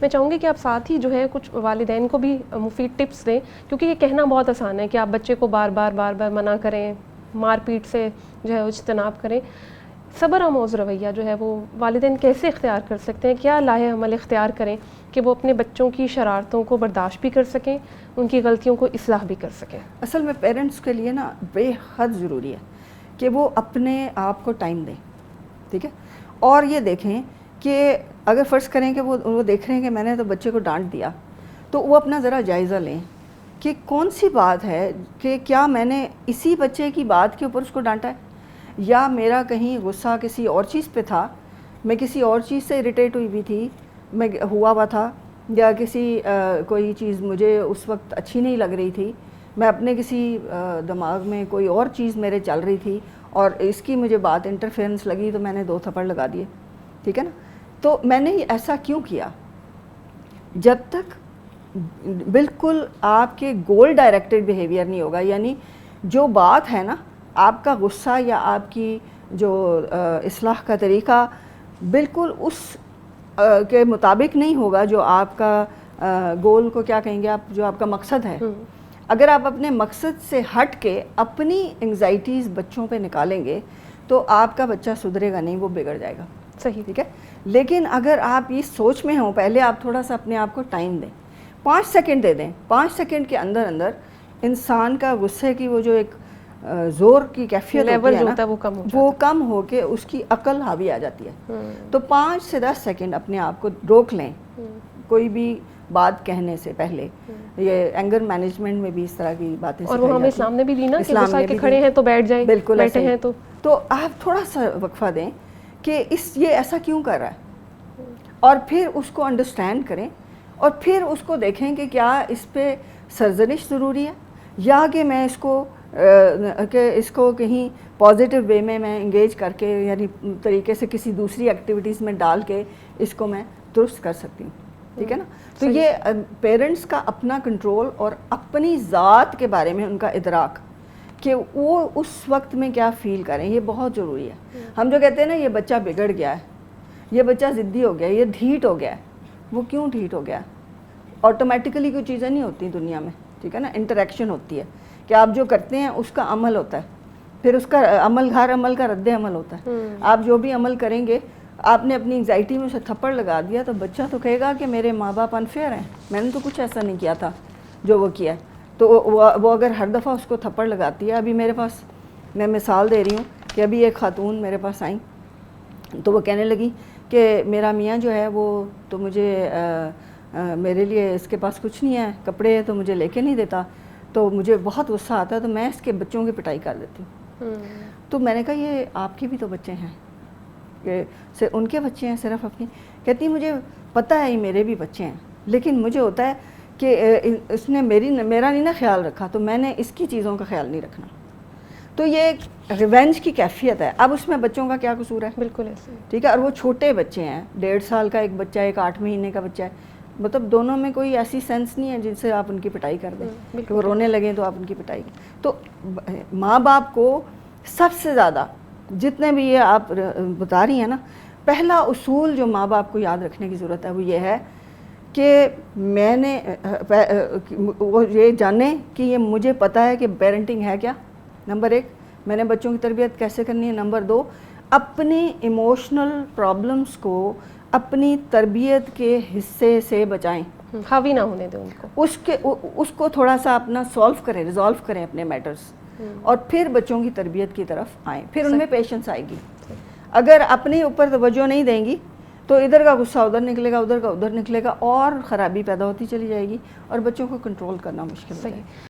میں چاہوں گی کہ آپ ساتھ ہی جو ہے کچھ والدین کو بھی مفید ٹپس دیں، کیونکہ یہ کہنا بہت آسان ہے کہ آپ بچے کو بار بار منع کریں، مار پیٹ سے جو ہے اجتناب کریں. صبر آموز رویہ جو ہے وہ والدین کیسے اختیار کر سکتے ہیں؟ کیا لاہے عمل اختیار کریں کہ وہ اپنے بچوں کی شرارتوں کو برداشت بھی کر سکیں، ان کی غلطیوں کو اصلاح بھی کر سکیں؟ اصل میں پیرنٹس کے لیے نا بے حد ضروری ہے کہ وہ اپنے آپ کو ٹائم دیں، ٹھیک ہے. اور یہ دیکھیں کہ اگر فرض کریں کہ وہ دیکھ رہے ہیں کہ میں نے تو بچے کو ڈانٹ دیا، تو وہ اپنا ذرا جائزہ لیں کہ کون سی بات ہے کہ کیا میں نے اسی بچے کی بات کے اوپر اس کو ڈانٹا ہے، یا میرا کہیں غصہ کسی اور چیز پہ تھا، میں کسی اور چیز سے اریٹیٹ ہوئی تھی، میں ہوا تھا، یا کسی کوئی چیز مجھے اس وقت اچھی نہیں لگ رہی تھی، میں اپنے کسی دماغ میں کوئی اور چیز میرے چل رہی تھی اور اس کی مجھے بات انٹرفیئرنس لگی تو میں نے 2 تھپڑ لگا دیے، ٹھیک ہے نا. تو میں نے ایسا کیوں کیا؟ جب تک بالکل آپ کے گول ڈائریکٹڈ بیہیویئر نہیں ہوگا، یعنی جو بات ہے نا، آپ کا غصہ یا آپ کی جو اصلاح کا طریقہ بالکل اس کے مطابق نہیں ہوگا جو آپ کا گول کو کیا کہیں گے آپ، جو آپ کا مقصد ہے. اگر آپ اپنے مقصد سے ہٹ کے اپنی انگزائٹیز بچوں پہ نکالیں گے تو آپ کا بچہ سدھرے گا نہیں، وہ بگڑ جائے گا. صحیح، ٹھیک ہے. لیکن اگر آپ اس سوچ میں ہوں، پہلے آپ تھوڑا سا اپنے آپ کو ٹائم دیں، 5 سیکنڈ دے دیں، 5 سیکنڈ کے اندر انسان کا غصے کی وہ جو ایک زور کی کیفیت ہوتی ہے نا، وہ کم ہو کے اس کی عقل حاوی آ جاتی ہے. تو 5 سے 10 سیکنڈ اپنے آپ کو روک لیں کوئی بھی بات کہنے سے پہلے. یہ اینگر مینجمنٹ میں بھی اس طرح کی باتیں اور وہ ہمیں اسلام نے بھی دی نا کہ غصہ کے کھڑے ہیں تو بیٹھ جائیں، بالکل بیٹھے ہیں تو آپ تھوڑا سا وقفہ دیں کہ یہ ایسا کیوں کر رہا ہے، اور پھر اس کو انڈرسٹینڈ کریں، اور پھر اس کو دیکھیں کہ کیا اس پہ سرزنش ضروری ہے، یا کہ میں اس کو کہیں پازیٹیو وے میں انگیج کر کے، یعنی طریقے سے کسی دوسری ایکٹیویٹیز میں ڈال کے اس کو میں درست کر سکتی ہوں. ٹھیک ہے نا. تو یہ پیرنٹس کا اپنا کنٹرول اور اپنی ذات کے بارے میں ان کا ادراک کہ وہ اس وقت میں کیا فیل کریں، یہ بہت ضروری ہے. ہم جو کہتے ہیں نا یہ بچہ بگڑ گیا ہے، یہ بچہ ضدی ہو گیا ہے، یہ ڈھیٹ ہو گیا ہے، وہ کیوں ڈھیٹ ہو گیا؟ آٹومیٹیکلی کوئی چیزیں نہیں ہوتی دنیا میں، ٹھیک ہے نا. انٹریکشن ہوتی ہے کہ آپ جو کرتے ہیں اس کا عمل ہوتا ہے، پھر اس کا عمل، ہر عمل کا رد عمل ہوتا ہے. آپ جو بھی عمل کریں گے، آپ نے اپنی انگزائٹی میں اسے تھپڑ لگا دیا تو بچہ تو کہے گا کہ میرے ماں باپ انفیئر ہیں، میں نے تو کچھ ایسا نہیں کیا تھا جو وہ کیا. تو وہ اگر ہر دفعہ اس کو تھپڑ لگاتی ہے، ابھی میرے پاس، میں مثال دے رہی ہوں کہ ابھی ایک خاتون میرے پاس آئیں تو وہ کہنے لگی کہ میرا میاں جو ہے وہ تو مجھے میرے لیے اس کے پاس کچھ نہیں ہے، کپڑے تو مجھے لے کے نہیں دیتا، تو مجھے بہت غصہ آتا ہے تو میں اس کے بچوں کی پٹائی کر دیتی ہوں. تو میں نے کہا یہ آپ کے بھی تو بچے ہیں، کہ ان کے بچے ہیں صرف اپنی؟ کہتی مجھے پتہ ہے یہ میرے بھی بچے ہیں، لیکن مجھے ہوتا ہے کہ اس نے میرا نہیں نا خیال رکھا، تو میں نے اس کی چیزوں کا خیال نہیں رکھنا. تو یہ ایک ریونج کی کیفیت ہے. اب اس میں بچوں کا کیا قصور ہے؟ بالکل ایسے، ٹھیک ہے. اور وہ چھوٹے بچے ہیں، 1.5 سال کا ایک بچہ ہے، ایک 8 مہینے کا بچہ ہے، مطلب دونوں میں کوئی ایسی سینس نہیں ہے جن سے آپ ان کی پٹائی کر دیں کہ وہ رونے لگیں تو آپ ان کی پٹائی. تو ماں باپ کو سب سے زیادہ جتنے بھی یہ آپ بتا رہی ہیں نا، پہلا اصول جو ماں باپ کو یاد رکھنے کی ضرورت ہے وہ یہ ہے کہ میں نے وہ یہ جانیں کہ یہ مجھے پتہ ہے کہ پیرنٹنگ ہے کیا. نمبر 1، میں نے بچوں کی تربیت کیسے کرنی ہے. نمبر 2، اپنی ایموشنل پرابلمس کو اپنی تربیت کے حصے سے بچائیں، حاوی نہ ہونے دیں ان کو، اس کو تھوڑا سا اپنا سولو کریں، ریزولو کریں اپنے میٹرز، اور پھر بچوں کی تربیت کی طرف آئیں. پھر ان میں پیشنس آئے گی. اگر اپنے اوپر توجہ نہیں دیں گی تو ادھر کا غصہ ادھر نکلے گا، ادھر کا ادھر نکلے گا، اور خرابی پیدا ہوتی چلی جائے گی اور بچوں کو کنٹرول کرنا مشکل ہو جائے گا.